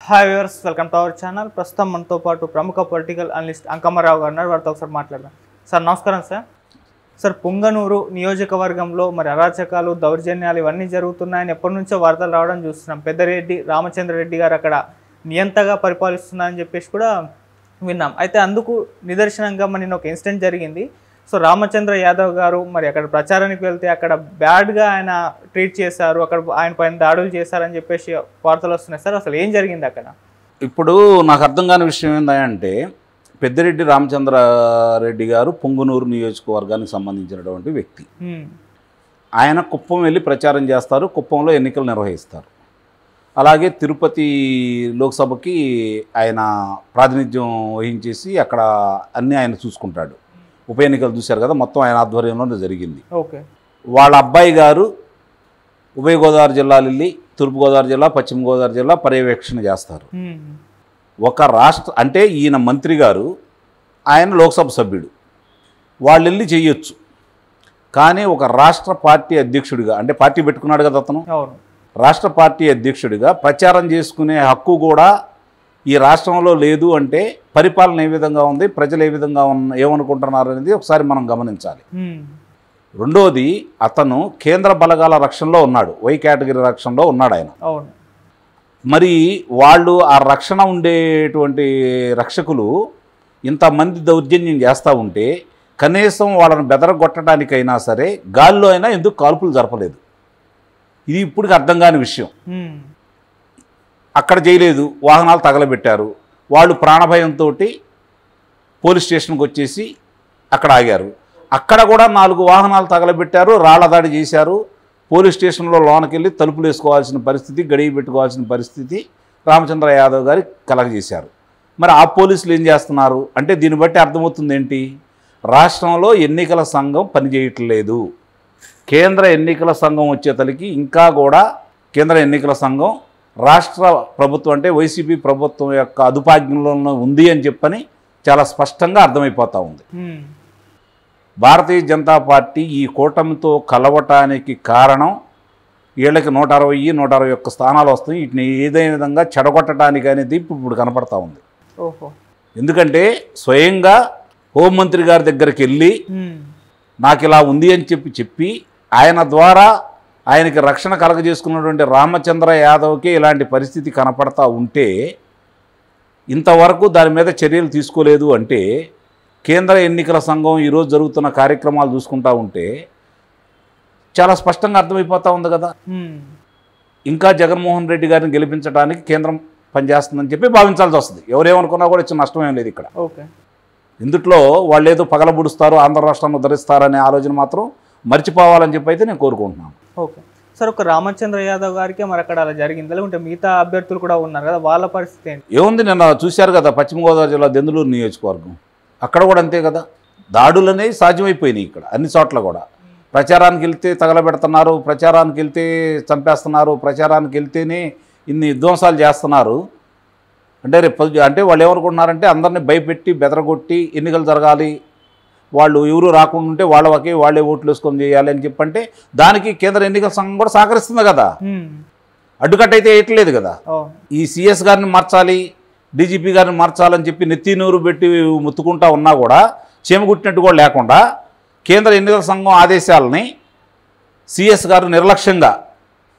Hi viewers, welcome to our channel. ప్రస్తుతం మనతో పాటు ప్రముఖ పొలిటికల్ అనలిస్ట్ అంకమ్మరావు గారు ఉన్నారు. వారితో ఒకసారి మాట్లాడదాం. సార్ నమస్కారం. సార్ పుంగనూరు నియోజకవర్గంలో మరి అరాచకాలు, దౌర్జన్యాలు ఇవన్నీ జరుగుతున్నాయని ఎప్పటి నుంచో వార్తలు రావడం చూస్తున్నాం. పెద్దిరెడ్డి రామచంద్రారెడ్డి గారు అక్కడ నియంతగా పరిపాలిస్తున్నారని చెప్పేసి కూడా విన్నాం. అయితే అందుకు నిదర్శనంగా మరి ఒక ఇన్సిడెంట్ జరిగింది. సో రామచంద్ర యాదవ్ గారు మరి అక్కడ ప్రచారానికి వెళ్తే అక్కడ బ్యాడ్గా ఆయన ట్రీట్ చేశారు, అక్కడ ఆయన పైన దాడులు చేశారని చెప్పేసి వార్తలు వస్తున్నాయి. సార్ అసలు ఏం జరిగింది అక్కడ? ఇప్పుడు నాకు అర్థం కాని విషయం ఏంటంటే, పెద్దిరెడ్డి రామచంద్రారెడ్డి గారు పొంగునూరు నియోజకవర్గానికి సంబంధించినటువంటి వ్యక్తి. ఆయన కుప్పం వెళ్ళి ప్రచారం చేస్తారు, కుప్పంలో ఎన్నికలు నిర్వహిస్తారు. అలాగే తిరుపతి లోక్సభకి ఆయన ప్రాతినిధ్యం వహించేసి అక్కడ అన్నీ ఆయన చూసుకుంటాడు. ఉప ఎన్నికలు చూశారు కదా, మొత్తం ఆయన ఆధ్వర్యంలోనే జరిగింది. ఓకే. వాళ్ళ అబ్బాయి గారు ఉభయ గోదావరి జిల్లాలు వెళ్ళి తూర్పుగోదావరి జిల్లా, పశ్చిమ గోదావరి జిల్లా పర్యవేక్షణ చేస్తారు. ఒక రాష్ట్ర అంటే ఈయన మంత్రి గారు, ఆయన లోక్సభ సభ్యుడు, వాళ్ళు వెళ్ళి చేయొచ్చు. కానీ ఒక రాష్ట్ర పార్టీ అధ్యక్షుడిగా, అంటే పార్టీ పెట్టుకున్నాడు కదా అతను, రాష్ట్ర పార్టీ అధ్యక్షుడిగా ప్రచారం చేసుకునే హక్కు కూడా ఈ రాష్ట్రంలో లేదు. అంటే పరిపాలన ఏ విధంగా ఉంది, ప్రజలు ఏ విధంగా ఏమనుకుంటున్నారు అనేది ఒకసారి మనం గమనించాలి. రెండోది, అతను కేంద్ర బలగాల రక్షణలో ఉన్నాడు, వై కేటగిరీ రక్షణలో ఉన్నాడు ఆయన. మరి వాళ్ళు ఆ రక్షణ ఉండేటువంటి రక్షకులు ఇంతమంది దౌర్జన్యం చేస్తూ ఉంటే కనీసం వాళ్ళని బెదరగొట్టడానికైనా సరే గాల్లో అయినా ఎందుకు కాల్పులు జరపలేదు? ఇది ఇప్పటికి అర్థం కాని విషయం. అక్కడ చేయలేదు, వాహనాలు తగలబెట్టారు. వాళ్ళు ప్రాణభయంతో పోలీస్ స్టేషన్కి వచ్చేసి అక్కడ ఆగారు. అక్కడ కూడా 4 వాహనాలు తగలబెట్టారు, రాళ్ల దాడి చేశారు. పోలీస్ స్టేషన్లో లోనకి వెళ్ళి తలుపులు వేసుకోవాల్సిన పరిస్థితి, గడియ పెట్టుకోవాల్సిన పరిస్థితి రామచంద్ర యాదవ్ గారి కలగజేశారు. మరి ఆ పోలీసులు ఏం చేస్తున్నారు అంటే, దీన్ని బట్టి అర్థమవుతుంది ఏంటి? రాష్ట్రంలో ఎన్నికల సంఘం పనిచేయట్లేదు. కేంద్ర ఎన్నికల సంఘం వచ్చేతలకి ఇంకా కూడా కేంద్ర ఎన్నికల సంఘం రాష్ట్ర ప్రభుత్వం అంటే వైసీపీ ప్రభుత్వం యొక్క అదుపాజ్ఞంలో ఉంది అని చెప్పని చాలా స్పష్టంగా అర్థమైపోతూ ఉంది. భారతీయ జనతా పార్టీ ఈ కూటమితో కలవటానికి కారణం వీళ్ళకి 160, 161 స్థానాలు వస్తాయి. వీటిని ఏదైనా విధంగా చెడగొట్టడానికి అనేది ఇప్పుడు కనపడతా ఉంది. ఎందుకంటే స్వయంగా హోంమంత్రి గారి దగ్గరికి వెళ్ళి నాకు ఇలా ఉంది అని చెప్పి ఆయన ద్వారా ఆయనకి రక్షణ కలగజేసుకున్నటువంటి రామచంద్ర యాదవ్కి ఇలాంటి పరిస్థితి కనపడతా ఉంటే ఇంతవరకు దాని మీద చర్యలు తీసుకోలేదు అంటే, కేంద్ర ఎన్నికల సంఘం ఈరోజు జరుగుతున్న కార్యక్రమాలు చూసుకుంటా ఉంటే చాలా స్పష్టంగా అర్థమైపోతూ ఉంది కదా. ఇంకా జగన్మోహన్ రెడ్డి గారిని గెలిపించడానికి కేంద్రం పనిచేస్తుందని చెప్పి భావించాల్సి వస్తుంది. ఎవరేమనుకున్నా కూడా చిన్న నష్టమేం లేదు ఇక్కడ. ఇందుట్లో వాళ్ళు ఏదో పగలబుడుస్తారు, ఆంధ్ర రాష్ట్రాన్ని ఉద్ధరిస్తారనే ఆలోచన మాత్రం మర్చిపోవాలని చెప్పి అయితే నేను కోరుకుంటున్నాను. ఓకే సార్, ఒక రామచంద్ర యాదవ్ గారికి మరి అక్కడ అలా జరిగింది, లేకుంటే మిగతా అభ్యర్థులు కూడా ఉన్నారు కదా, వాళ్ళ పరిస్థితి ఏంటి? ఏముంది, నిన్న చూశారు కదా పశ్చిమ గోదావరి జిల్లా దెందులూరు నియోజకవర్గం, అక్కడ కూడా అంతే కదా. దాడులు అనేవి సాధ్యమైపోయినాయి ఇక్కడ అన్ని చోట్ల కూడా. ప్రచారానికి వెళ్తే తగలబెడుతున్నారు, ప్రచారానికి వెళ్తే చంపేస్తున్నారు, ప్రచారానికి వెళ్తేనే ఇన్ని విధ్వంసాలు చేస్తున్నారు. అంటే అంటే వాళ్ళు ఏమనుకుంటున్నారంటే అందరినీ భయపెట్టి బెదరగొట్టి ఎన్నికలు జరగాలి, వాళ్ళు ఎవరు రాకుండా ఉంటే వాళ్ళే ఓట్లు వేసుకొని చేయాలి అని చెప్పంటే దానికి కేంద్ర ఎన్నికల సంఘం కూడా సహకరిస్తుంది కదా. అడ్డుకట్ట అయితే వేయట్లేదు కదా. ఈ సిఎస్ గారిని మార్చాలి, డీజీపీ గారిని మార్చాలని చెప్పి నెత్తి నూరు పెట్టి ముత్తుకుంటా ఉన్నా కూడా చీమగుట్టినట్టు కూడా లేకుండా కేంద్ర ఎన్నికల సంఘం ఆదేశాలని సిఎస్ గారు నిర్లక్ష్యంగా,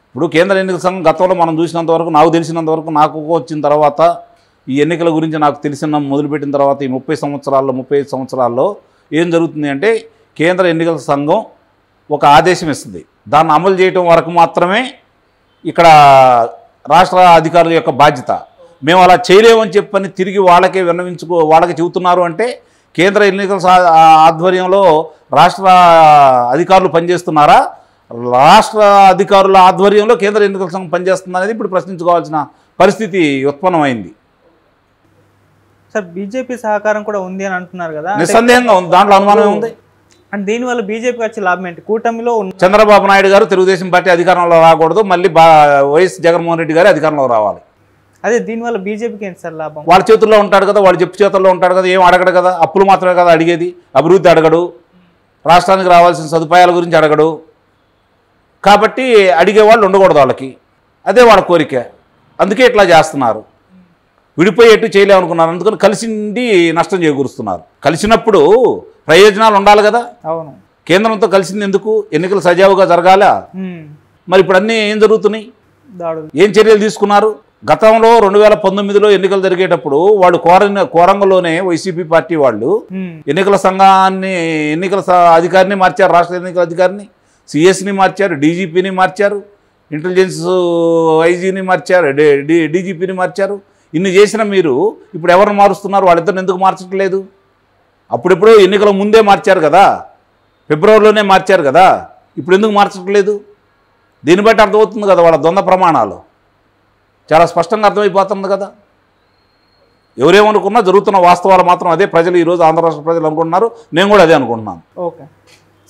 ఇప్పుడు కేంద్ర ఎన్నికల సంఘం గతంలో మనం చూసినంతవరకు, నాకు తెలిసినంతవరకు, నాకు వచ్చిన తర్వాత ఈ ఎన్నికల గురించి నాకు తెలిసిన మొదలుపెట్టిన తర్వాత ఈ 30 సంవత్సరాల్లో 35 సంవత్సరాల్లో ఏం జరుగుతుంది అంటే, కేంద్ర ఎన్నికల సంఘం ఒక ఆదేశం ఇస్తుంది, దాన్ని అమలు చేయడం వరకు మాత్రమే ఇక్కడ రాష్ట్ర అధికారుల యొక్క బాధ్యత. మేము అలా చేయలేమని చెప్పని తిరిగి వాళ్ళకి చెబుతున్నారు అంటే కేంద్ర ఎన్నికల ఆధ్వర్యంలో రాష్ట్ర అధికారులు పనిచేస్తున్నారా, రాష్ట్ర అధికారుల ఆధ్వర్యంలో కేంద్ర ఎన్నికల సంఘం పనిచేస్తుందా అనేది ఇప్పుడు ప్రశ్నించుకోవాల్సిన పరిస్థితి ఉత్పన్నమైంది. సార్ బీజేపీ సహకారం కూడా ఉంది అని అంటున్నారు కదా, నిస్సందేహంగా ఉంది, దాంట్లో అనుమానం ఉంది. అండ్ దీనివల్ల బీజేపీకి వచ్చే లాభం ఏంటి? కూటమిలో చంద్రబాబు నాయుడు గారు తెలుగుదేశం పార్టీ అధికారంలో రాకూడదు, మళ్ళీ వైఎస్ జగన్మోహన్ రెడ్డి గారు అధికారంలో రావాలి. అదే దీనివల్ల బీజేపీకి ఏంటి సార్ లాభం? వాళ్ళ చేతుల్లో ఉంటాడు కదా, వాళ్ళ చెప్పు చేతుల్లో ఉంటాడు కదా, ఏం అడగడు కదా, అప్పులు మాత్రమే కదా అడిగేది, అభివృద్ధి అడగడు, రాష్ట్రానికి రావాల్సిన సదుపాయాల గురించి అడగడు. కాబట్టి అడిగేవాళ్ళు ఉండకూడదు వాళ్ళకి, అదే వాళ్ళ కోరిక. అందుకే ఇట్లా చేస్తున్నారు. విడిపోయేట్టు చేయలేమనుకున్నారు. అందుకని కలిసిండి నష్టం చేకూరుస్తున్నారు. కలిసినప్పుడు ప్రయోజనాలు ఉండాలి కదా. అవును. కేంద్రంతో కలిసింది ఎందుకు? ఎన్నికలు సజావుగా జరగాల. మరి ఇప్పుడు అన్నీ ఏం జరుగుతున్నాయి? ఏం చర్యలు తీసుకున్నారు? గతంలో 2019లో ఎన్నికలు జరిగేటప్పుడు వాళ్ళు కోరంగలోనే వైసీపీ పార్టీ వాళ్ళు ఎన్నికల సంఘాన్ని అధికారిని మార్చారు, రాష్ట్ర ఎన్నికల అధికారిని, సిఎస్ని మార్చారు, డీజీపీని మార్చారు, ఇంటెలిజెన్స్ ఐజీని మార్చారు, డీజీపీని మార్చారు. ఇన్ని చేసిన మీరు ఇప్పుడు ఎవరిని మారుస్తున్నారు? వాళ్ళిద్దరిని ఎందుకు మార్చట్లేదు? అప్పుడెప్పుడు ఎన్నికల ముందే మార్చారు కదా, ఫిబ్రవరిలోనే మార్చారు కదా, ఇప్పుడు ఎందుకు మార్చట్లేదు? దీన్ని బట్టి అర్థమవుతుంది కదా వాళ్ళ ద్వంద్వ ప్రమాణాలు చాలా స్పష్టంగా అర్థమైపోతుంది కదా. ఎవరేమనుకున్నా జరుగుతున్న వాస్తవాలు మాత్రం అదే. ప్రజలు ఈరోజు ఆంధ్ర రాష్ట్ర ప్రజలు అనుకుంటున్నారు, నేను కూడా అదే అనుకుంటున్నాను. ఓకే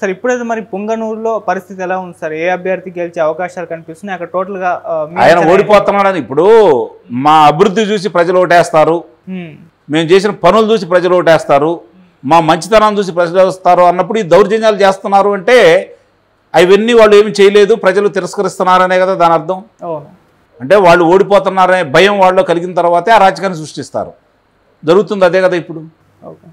సార్, ఇప్పుడైతే మరి పుంగనూరులో పరిస్థితి ఎలా ఉంది సార్? ఏ అభ్యర్థి గెలిచే అవకాశాలు కనిపిస్తున్నాయి అక్కడ? టోటల్గా ఆయన ఓడిపోతున్నాడని ఇప్పుడు మా అభివృద్ధి చూసి ప్రజలు ఓటేస్తారు, మేము చేసిన పనులు చూసి ప్రజలు ఓటేస్తారు, మా మంచితనం చూసి ప్రజలు వస్తారు అన్నప్పుడు ఈ దౌర్జన్యాలు చేస్తున్నారు అంటే అవన్నీ వాళ్ళు ఏమి చేయలేదు, ప్రజలు తిరస్కరిస్తున్నారనే కదా దాని అర్థం. అవును. అంటే వాళ్ళు ఓడిపోతున్నారనే భయం వాళ్ళలో కలిగిన తర్వాతే ఆ రాజకీయాన్ని సృష్టిస్తారు. జరుగుతుంది అదే కదా ఇప్పుడు. ఓకే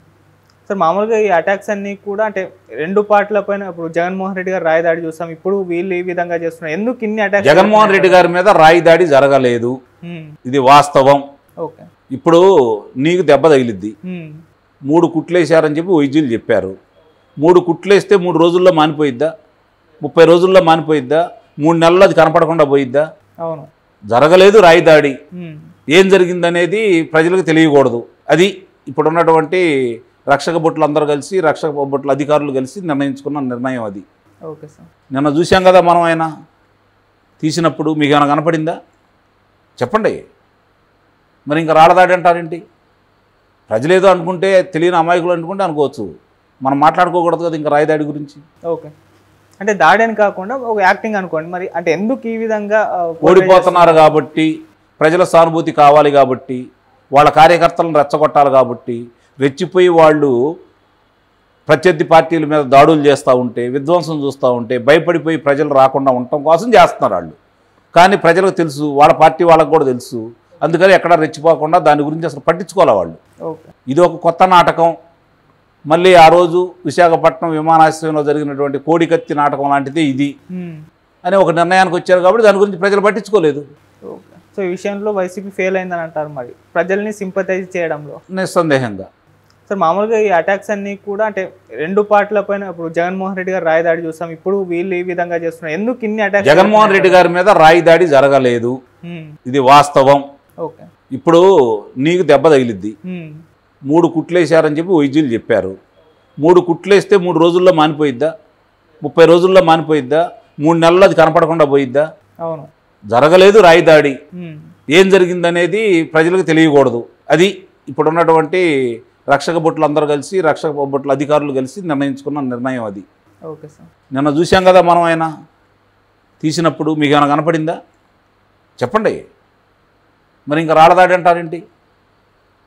సార్, మామూలుగా ఈ అటాక్స్ అన్నీ కూడా అంటే రెండు పార్టీల పైన, ఇప్పుడు జగన్మోహన్ రెడ్డి గారు రాయి దాడి చూస్తాం, ఇప్పుడు వీళ్ళు ఈ విధంగా చేస్తున్నారు. ఎందుకు ఇన్ని అటాక్స్? జగన్మోహన్ రెడ్డి గారి మీద రాయి దాడి జరగలేదు, ఇది వాస్తవం. ఓకే. ఇప్పుడు నీకు దెబ్బ తగిలిద్ది, 3 కుట్లేసారని చెప్పి వైద్యులు చెప్పారు. 3 కుట్లేస్తే 3 రోజుల్లో మానిపోయిద్దా? 30 రోజుల్లో మానిపోయిద్దా? 3 నెలల్లో అది కనపడకుండా పోయిద్దా? అవును. జరగలేదు రాయి దాడి. ఏం జరిగిందనేది ప్రజలకు తెలియకూడదు. అది ఇప్పుడున్నటువంటి రక్షక భటులు అందరూ కలిసి, రక్షక భటుల అధికారులు కలిసి నిర్ణయించుకున్న నిర్ణయం అది. Okay sir. నిన్న చూసాం కదా మనం, ఆయన తీసినప్పుడు మీకు ఏమైనా కనపడిందా? చెప్పండి. మరి ఇంకా రాళ్ళదాడి అంటారేంటి? ప్రజలేదో అనుకుంటే, తెలియని అమాయకులు అనుకుంటే అనుకోవచ్చు, మనం మాట్లాడుకోకూడదు కదా ఇంకా రాయిదాడి గురించి. ఓకే, అంటే దాడి అని కాకుండా ఒక యాక్టింగ్ అనుకోండి. మరి అంటే ఎందుకు ఈ విధంగా ఓడిపోతున్నారు కాబట్టి, ప్రజల సానుభూతి కావాలి కాబట్టి, వాళ్ళ కార్యకర్తలను రెచ్చగొట్టాలి కాబట్టి, రెచ్చిపోయి వాళ్ళు ప్రత్యర్థి పార్టీల మీద దాడులు చేస్తూ ఉంటే, విధ్వంసం చూస్తూ ఉంటే భయపడిపోయి ప్రజలు రాకుండా ఉండటం కోసం చేస్తున్నారు వాళ్ళు. కానీ ప్రజలకు తెలుసు, వాళ్ళ పార్టీ వాళ్ళకు కూడా తెలుసు, అందుకని ఎక్కడ రెచ్చిపోకుండా దాని గురించి అసలు పట్టించుకోవాలి వాళ్ళు. ఇది ఒక కొత్త నాటకం. మళ్ళీ ఆ రోజు విశాఖపట్నం విమానాశ్రయంలో జరిగినటువంటి కోడికత్తి నాటకం లాంటిది ఇది అని ఒక నిర్ణయానికి వచ్చారు కాబట్టి దాని గురించి ప్రజలు పట్టించుకోలేదు. సో ఈ విషయంలో వైసీపీ ఫెయిల్ అయిందని అంటారు మరి ప్రజల్ని సింపథైజ్ చేయడంలో? నిస్సందేహంగా. సార్, మామూలుగా ఈ అటాక్స్ అన్నీ కూడా అంటే రెండు పార్టీల పైన, ఇప్పుడు జగన్మోహన్ రెడ్డి గారు రాయి దాడి చూస్తాం, ఇప్పుడు వీళ్ళు ఈ విధంగా చేస్తున్నారు. ఎందుకు ఇన్ని అటాక్స్? జగన్మోహన్ రెడ్డి గారి మీద రాయి దాడి జరగలేదు, ఇది వాస్తవం. ఓకే. ఇప్పుడు నీకు దెబ్బ తగిలిద్ది, 3 కుట్లేసారని చెప్పి వైద్యులు చెప్పారు. 3 కుట్లేస్తే 3 రోజుల్లో మానిపోయిద్దా? 30 రోజుల్లో మానిపోయిద్దా? 3 నెలల్లో అది కనపడకుండా పోయిద్దా? అవును. జరగలేదు రాయి దాడి. ఏం జరిగిందనేది ప్రజలకు తెలియకూడదు. అది ఇప్పుడున్నటువంటి రక్షక భటులు అందరూ కలిసి, రక్షక భటుల అధికారులు కలిసి నిర్ణయించుకున్న నిర్ణయం అది. Okay sir. నిన్న చూసాం కదా మనం, ఆయన తీసినప్పుడు మీకు ఏమైనా కనపడిందా? చెప్పండి. మరి ఇంకా రాళ్ళదాడి అంటారేంటి?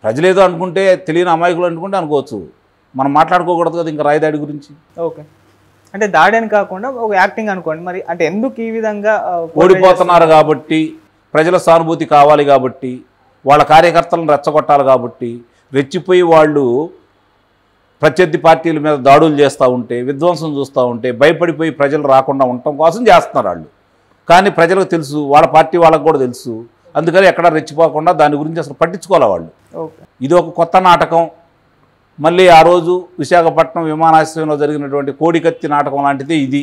ప్రజలేదో అనుకుంటే, తెలియని అమాయకులు అనుకుంటే అనుకోవచ్చు, మనం మాట్లాడుకోకూడదు కదా ఇంకా రాయిదాడి గురించి. ఓకే, అంటే దాడి అని కాకుండా ఒక యాక్టింగ్ అనుకోండి. మరి అంటే ఎందుకు ఈ విధంగా ఓడిపోతున్నారు కాబట్టి, ప్రజల సానుభూతి కావాలి కాబట్టి, వాళ్ళ కార్యకర్తలను రెచ్చగొట్టాలి కాబట్టి, రెచ్చిపోయి వాళ్ళు ప్రత్యర్థి పార్టీల మీద దాడులు చేస్తూ ఉంటే, విధ్వంసం చూస్తూ ఉంటే భయపడిపోయి ప్రజలు రాకుండా ఉండటం కోసం చేస్తున్నారు వాళ్ళు. కానీ ప్రజలకు తెలుసు, వాళ్ళ పార్టీ వాళ్ళకు కూడా తెలుసు, అందుకని ఎక్కడ రెచ్చిపోకుండా దాని గురించి అసలు పట్టించుకోవాలి వాళ్ళు. ఇది ఒక కొత్త నాటకం. మళ్ళీ ఆ రోజు విశాఖపట్నం విమానాశ్రయంలో జరిగినటువంటి కోడికత్తి నాటకం లాంటిది ఇది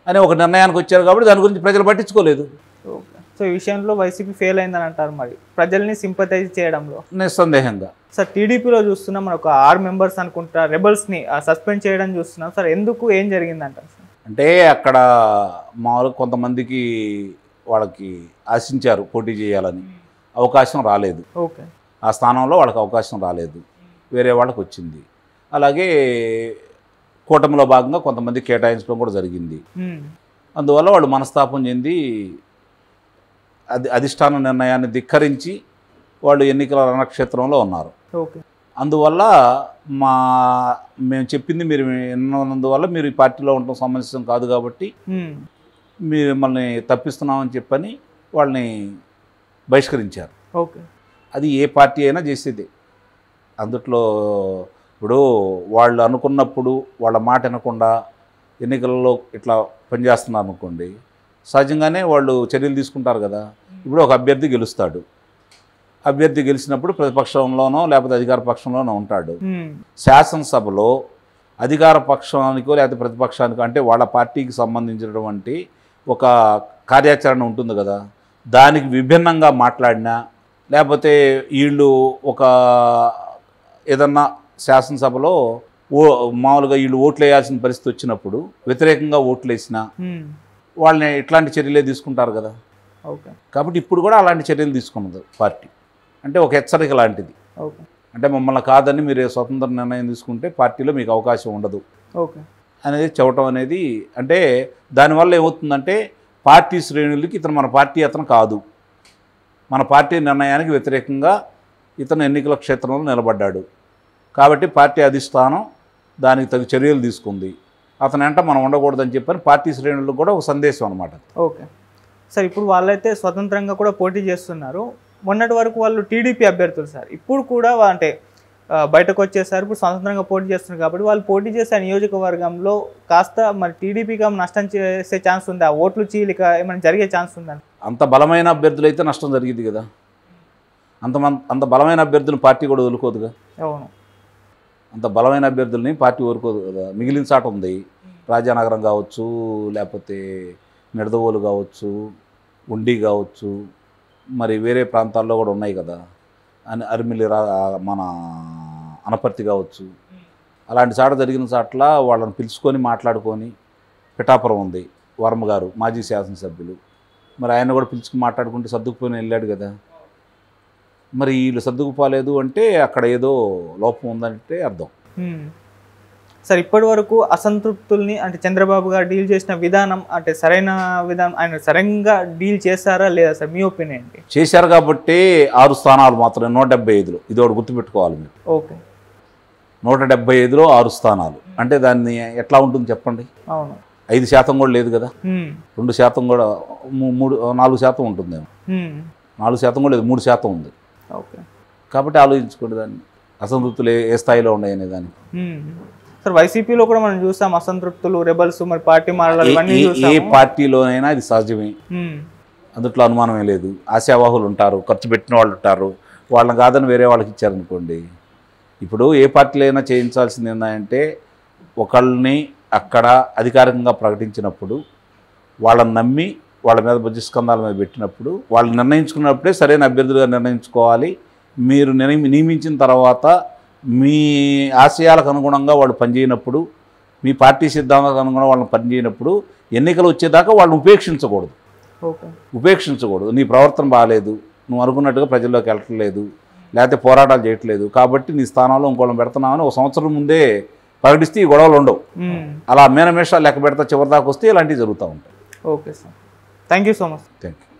అని ఒక నిర్ణయానికి వచ్చారు కాబట్టి దాని గురించి ప్రజలు పట్టించుకోలేదు. సో ఈ విషయంలో వైసీపీ ఫెయిల్ అయిందని అంటారు మరి ప్రజల్ని సింపథైజ్ చేయడంలో? నిస్సందేహంగా. సార్, టీడీపీలో చూస్తున్నాం మన ఒక 6 మెంబర్స్ అనుకుంటా రెబల్స్ని సస్పెండ్ చేయడం చూస్తున్నాం సార్. ఎందుకు, ఏం జరిగిందంటారు సార్? అంటే అక్కడ మామూలుగా కొంతమందికి వాళ్ళకి ఆశించారు పోటీ చేయాలని, అవకాశం రాలేదు. ఓకే. ఆ స్థానంలో వాళ్ళకి అవకాశం రాలేదు, వేరే వాళ్ళకి వచ్చింది. అలాగే కూటమిలో భాగంగా కొంతమంది కేటాయించడం కూడా జరిగింది. అందువల్ల వాళ్ళు మనస్తాపం చెంది అధిష్టాన నిర్ణయాన్ని ధిక్కరించి వాళ్ళు ఎన్నికల రణక్షేత్రంలో ఉన్నారు. అందువల్ల మేము చెప్పింది మీరు విన్నందువల్ల మీరు ఈ పార్టీలో ఉండటం సమంజసం కాదు కాబట్టి మీరు మిమ్మల్ని తప్పిస్తున్నామని చెప్పని వాళ్ళని బహిష్కరించారు. ఓకే. అది ఏ పార్టీ అయినా చేసేది. అందుట్లో ఇప్పుడు వాళ్ళు అనుకున్నప్పుడు వాళ్ళ మాట వినకుండా ఎన్నికలలో ఇట్లా పనిచేస్తున్నారు అనుకోండి, సహజంగానే వాళ్ళు చర్యలు తీసుకుంటారు కదా. ఇప్పుడు ఒక అభ్యర్థి గెలుస్తాడు, అభ్యర్థి గెలిచినప్పుడు ప్రతిపక్షంలోనో లేకపోతే అధికార పక్షంలోనో ఉంటాడు. శాసనసభలో అధికార పక్షానికో లేకపోతే ప్రతిపక్షానికో అంటే వాళ్ళ పార్టీకి సంబంధించినటువంటి ఒక కార్యాచరణ ఉంటుంది కదా, దానికి విభిన్నంగా మాట్లాడినా లేకపోతే వీళ్ళు ఒక ఏదన్నా శాసనసభలో మామూలుగా వీళ్ళు ఓట్లు వేయాల్సిన పరిస్థితి వచ్చినప్పుడు వ్యతిరేకంగా ఓట్లు వేసినా వాళ్ళని ఇట్లాంటి చర్యలే తీసుకుంటారు కదా. ఓకే, కాబట్టి ఇప్పుడు కూడా అలాంటి చర్యలు తీసుకున్నది పార్టీ. అంటే ఒక హెచ్చరిక లాంటిది. ఓకే, అంటే మమ్మల్ని కాదని మీరు స్వతంత్ర నిర్ణయం తీసుకుంటే పార్టీలో మీకు అవకాశం ఉండదు ఓకే అనేది చెప్పడం అనేది, అంటే దానివల్ల ఏమవుతుందంటే పార్టీ శ్రేణులకి ఇతను మన పార్టీ అతను కాదు, మన పార్టీ నిర్ణయానికి వ్యతిరేకంగా ఇతను ఎన్నికల క్షేత్రంలో నిలబడ్డాడు కాబట్టి పార్టీ అధిష్టానం దానికి తగు చర్యలు తీసుకుంది, అతను వెంట మనం ఉండకూడదని చెప్పని పార్టీ శ్రేణులకు కూడా ఒక సందేశం అనమాట. ఓకే సార్, ఇప్పుడు వాళ్ళైతే స్వతంత్రంగా కూడా పోటీ చేస్తున్నారు. మొన్నటి వరకు వాళ్ళు టీడీపీ అభ్యర్థులు సార్, ఇప్పుడు కూడా అంటే బయటకు వచ్చేసారు, ఇప్పుడు స్వతంత్రంగా పోటీ చేస్తున్నారు కాబట్టి వాళ్ళు పోటీ చేసే నియోజకవర్గంలో కాస్త మరి టీడీపీగా నష్టం చేసే ఛాన్స్ ఉందా? ఓట్లు చీలిక ఏమైనా జరిగే ఛాన్స్ ఉందా? అంత బలమైన అభ్యర్థులు అయితే నష్టం జరిగింది కదా. అంత బలమైన అభ్యర్థులను పార్టీ కూడా వదులుకోదుగా. అవును, అంత బలమైన అభ్యర్థుల్ని పార్టీ వదులుకోదు కదా. మిగిలిన చాట ఉంది, రాజానగరం కావచ్చు, లేకపోతే నిడదవోలు కావచ్చు, ఉండి కావచ్చు, మరి వేరే ప్రాంతాల్లో కూడా ఉన్నాయి కదా, అరిమిల్లి మన అనపర్తి కావచ్చు. అలాంటి చాట జరిగిన చాట్ల వాళ్ళని పిలుచుకొని మాట్లాడుకొని, పిఠాపురం ఉంది వర్మ గారు మాజీ శాసనసభ్యులు, మరి ఆయన కూడా పిలుచుకుని మాట్లాడుకుంటే సర్దుకుపోయి వెళ్ళాడు కదా. మరి వీళ్ళు సర్దుకుపోలేదు అంటే అక్కడ ఏదో లోపం ఉందంటే అర్థం. సార్, ఇప్పటి వరకు అసంతృప్తుల్ని అంటే చంద్రబాబు గారు డీల్ చేసిన విధానం అంటే సరైన విధానం, ఆయన సరైనగా డీల్ చేశారా లేదా సార్, మీ ఒపీనియన్ ఏంటి? చేశారు కాబట్టి 6 స్థానాలు మాత్రమే 175లో, ఇది ఒకటి గుర్తుపెట్టుకోవాలి మీరు. ఓకే, 175లో 6 స్థానాలు అంటే దాన్ని ఎట్లా ఉంటుంది చెప్పండి. అవును, 5% కూడా లేదు కదా, 2% కూడా 4% ఉంటుందేమో, 4% కూడా లేదు, 3% ఉంది. ఓకే, కాబట్టి ఆలోచించుకోండి దాన్ని, అసంతృప్తులు ఏ స్థాయిలో ఉన్నాయి అనే దాన్ని. సార్, వైసీపీలో కూడా మనం చూసాం అసంతృప్తులు, రెబల్స్, మరి పార్టీ మారడాలు ఇవన్నీ చూసాం. ఏ పార్టీలోనైనా అది సహజమే, అందుట్లో అనుమానమే లేదు. ఆశావాహులు ఉంటారు, ఖర్చు పెట్టిన వాళ్ళు ఉంటారు, వాళ్ళని కాదని వేరే వాళ్ళకి ఇచ్చారనుకోండి. ఇప్పుడు ఏ పార్టీలో అయినా చేయించాల్సింది ఏంటంటే ఒకళ్ళని అక్కడ అధికారికంగా ప్రకటించినప్పుడు వాళ్ళని నమ్మి వాళ్ళ మీద బుద్ధిస్కంధాల మీద పెట్టినప్పుడు వాళ్ళు నిర్ణయించుకున్నప్పుడే సరైన అభ్యర్థులుగా నిర్ణయించుకోవాలి. మీరు నియమించిన తర్వాత మీ ఆశయాలకు అనుగుణంగా వాళ్ళు పనిచేయనప్పుడు, మీ పార్టీ సిద్ధాంతాలకు అనుగుణంగా వాళ్ళని పనిచేయనప్పుడు ఎన్నికలు వచ్చేదాకా వాళ్ళని ఉపేక్షించకూడదు. నీ ప్రవర్తన బాగాలేదు, నువ్వు అనుకున్నట్టుగా ప్రజల్లోకి వెళ్ళట్లేదు, లేకపోతే పోరాటాలు చేయట్లేదు కాబట్టి నీ స్థానంలో ఇంకోళ్ళని పెడుతున్నామని 1 సంవత్సరం ముందే ప్రకటిస్తే ఈ గొడవలు ఉండవు. అలా మేనమేషాలు లెక్క పెడతా చివరి దాకా వస్తే ఇలాంటివి జరుగుతూ ఉంటాయి. Okay sir, thank you so much. Thank you.